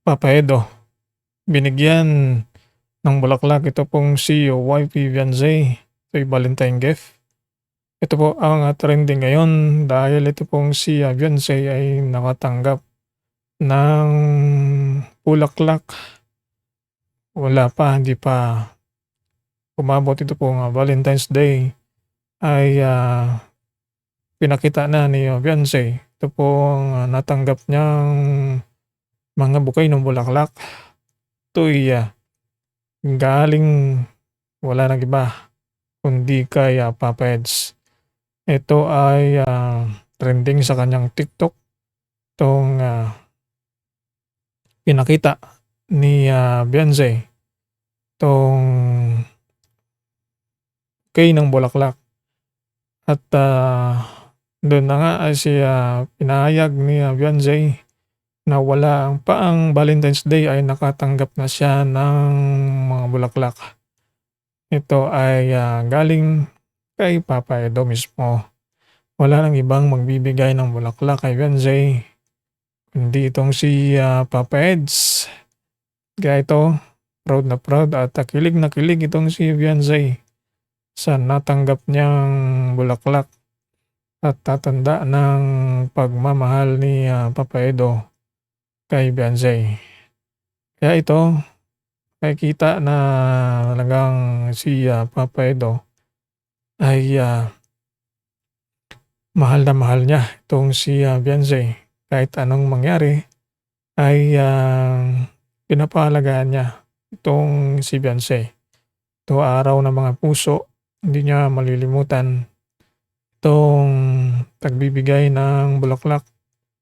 Papa Edo, binigyan ng bulaklak ito pong si wifey fiancé. Ito'y Valentine gift. Ito po ang trending ngayon dahil ito pong si fiancé ay nakatanggap ng bulaklak. Hindi pa umabot ito pong Valentine's Day ay pinakita na ni fiancé. Ito pong natanggap niyang mga bouquet ng bulaklak. Ito'y galing wala nang iba kundi kay Papa Eds. Ito ay trending sa kanyang TikTok. Itong pinakita ni Beyonce. Itong bouquet ng bulaklak. At doon na nga ay pinahayag ni Beyonce na wala pa ang Valentine's Day ay nakatanggap na siya ng mga bulaklak. Ito ay galing kay Papa Edo mismo. Wala nang ibang magbibigay ng bulaklak kay Beyonce kundi itong si Papa Eds. Kaya ito, proud at kilig na kilig itong si Beyonce sa natanggap niyang bulaklak at tatanda ng pagmamahal ni Papa Edo kay Beyonce. Kaya ito, nakikita na talagang si Papa Edo ay mahal na mahal niya itong si Beyonce. Kahit anong mangyari ay pinapahalagaan niya itong si Beyonce. Ito araw ng mga puso, hindi niya malilimutan itong tagbibigay ng bulaklak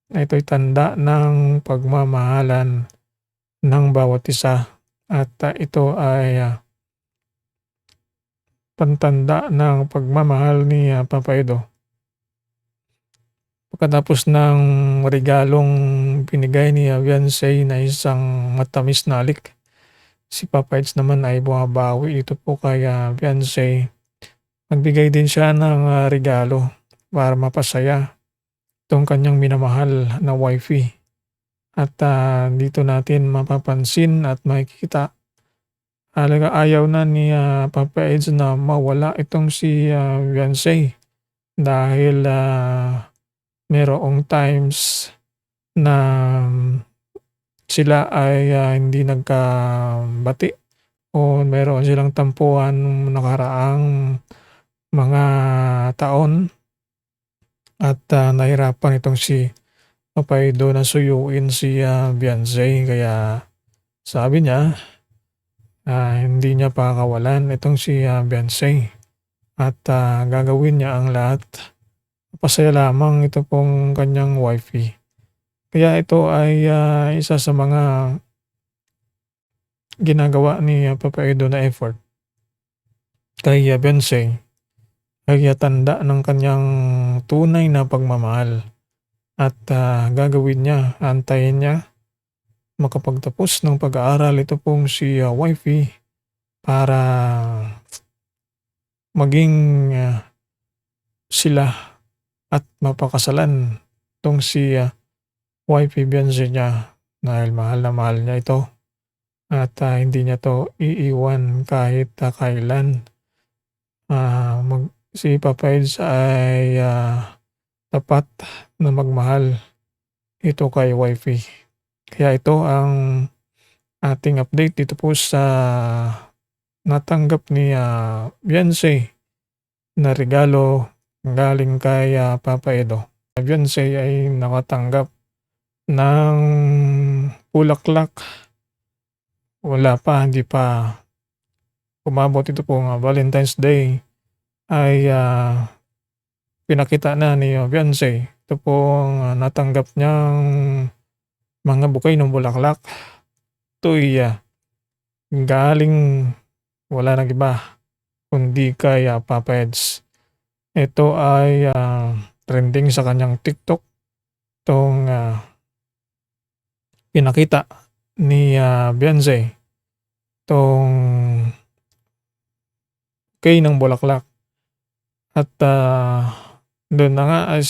na ito'y tanda ng pagmamahalan ng bawat isa at ito ay pantanda ng pagmamahal ni Papa Edo. Pagkatapos ng regalong binigay ni Beyonce na isang matamis na alik, si Papa Eds naman ay bumabawi ito po kay Beyonce. Nagbigay din siya ng regalo para mapasaya itong kanyang minamahal na wifey. At dito natin mapapansin at makikita ayaw na ni Papa Eds na mawala itong si Beyonce dahil merong times na sila ay hindi nagkabati o meron silang tampuhan nung nakaraang mga taon at nahirapan itong si Papa Edo na suyuin si Beyonce. Kaya sabi niya hindi niya pakakawalan itong si Beyonce at gagawin niya ang lahat. Pasaya lamang ito pong kanyang wifey. Kaya ito ay isa sa mga ginagawa ni Papa Edo na effort kay Beyonce. Kaya tanda ng kanyang tunay na pagmamahal at gagawin niya, antayin niya makapagtapos ng pag-aaral ito pong si wifey para maging sila at mapakasalan itong si wifey Beyonce niya dahil mahal na mahal niya ito at hindi niya to iiwan kahit kailan. Si Papa Eds ay tapat na magmahal ito kay wifey. Kaya ito ang ating update dito po sa natanggap ni Beyonce na regalo galing kay Papa Edo. Beyonce ay nakatanggap ng bulaklak. Hindi pa umabot ito pong Valentine's Day ay pinakita na ni Beyonce. Ito pong natanggap niyang mga bouquet ng bulaklak. Ito'y galing wala nang iba kundi kay Papa Eds. Ito ay trending sa kanyang TikTok. Itong pinakita ni Beyonce. Itong bouquet ng bulaklak. At doon na nga ay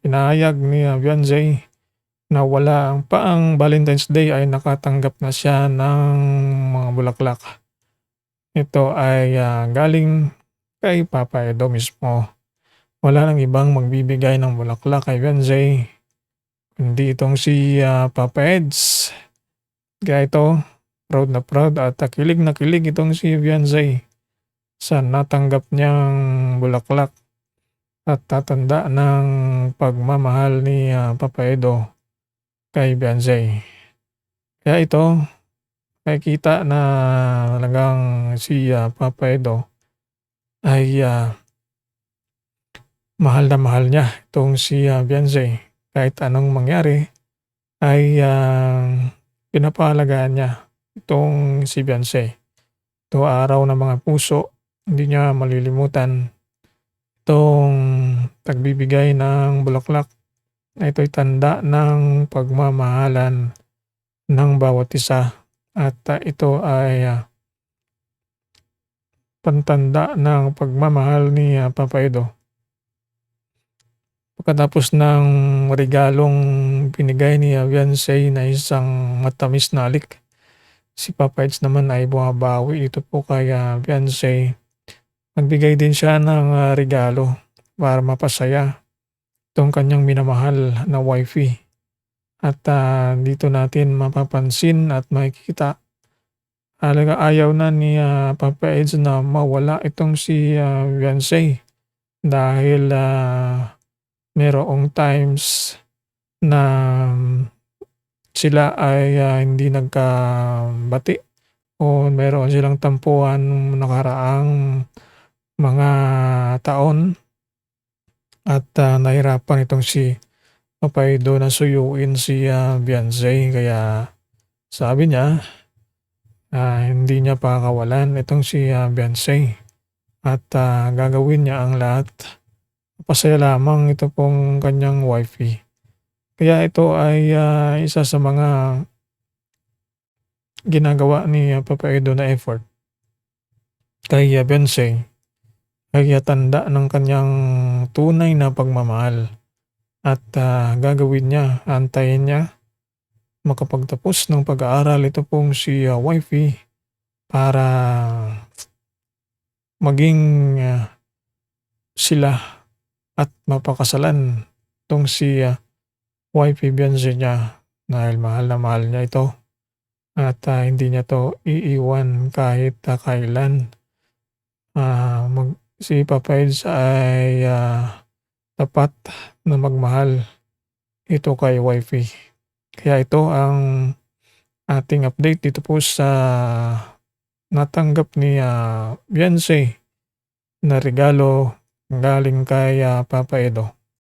pinahayag ni Beyonce paang Valentine's Day ay nakatanggap na siya ng mga bulaklak. Ito ay galing kay Papa Edo mismo. Wala nang ibang magbibigay ng bulaklak kay Beyonce kundi itong si Papa Eds. Kaya ito, proud at kilig na kilig itong si Beyonce sa natanggap niyang bulaklak at tatanda ng pagmamahal ni Papa Edo kay Beyonce. Kaya ito, nakikita na talagang si Papa Edo ay mahal na mahal niya itong si Beyonce. Kahit anong mangyari ay pinapahalagaan niya itong si Beyonce. Ito araw ng mga puso, hindi niya malilimutan itong tagbibigay ng bulaklak na ito'y tanda ng pagmamahalan ng bawat isa at ito ay pantanda ng pagmamahal ni Papa Edo. Pagkatapos ng regalong binigay ni Beyonce na isang matamis na alik, si Papa Eds naman ay bumabawi ito po kay Beyonce. Nagbigay din siya ng regalo para mapasaya itong kanyang minamahal na wifey. At dito natin mapapansin at makikita ayaw na ni Papa Eds na mawala itong si Beyonce dahil merong times na sila ay hindi nagkabati o meron silang tampuhan nung nakaraang mga taon at nahirapan itong si Papa Edo na suyuin si Beyonce. Kaya sabi niya hindi niya pakakawalan itong si Beyonce at gagawin niya ang lahat. Pasaya lamang ito pong kanyang wifey. Kaya ito ay isa sa mga ginagawa ni Papa Edo na effort kay Beyonce. Kaya tanda ng kanyang tunay na pagmamahal at gagawin niya, antayin niya makapagtapos ng pag-aaral ito pong si wifey para maging sila at mapakasalan itong si wifey Beyonce niya dahil mahal na mahal niya ito at hindi niya to iiwan kahit kailan. Si Papa Eds ay tapat na magmahal ito kay wifey. Kaya ito ang ating update dito po sa natanggap ni Beyonce na regalo galing kay Papa Edo.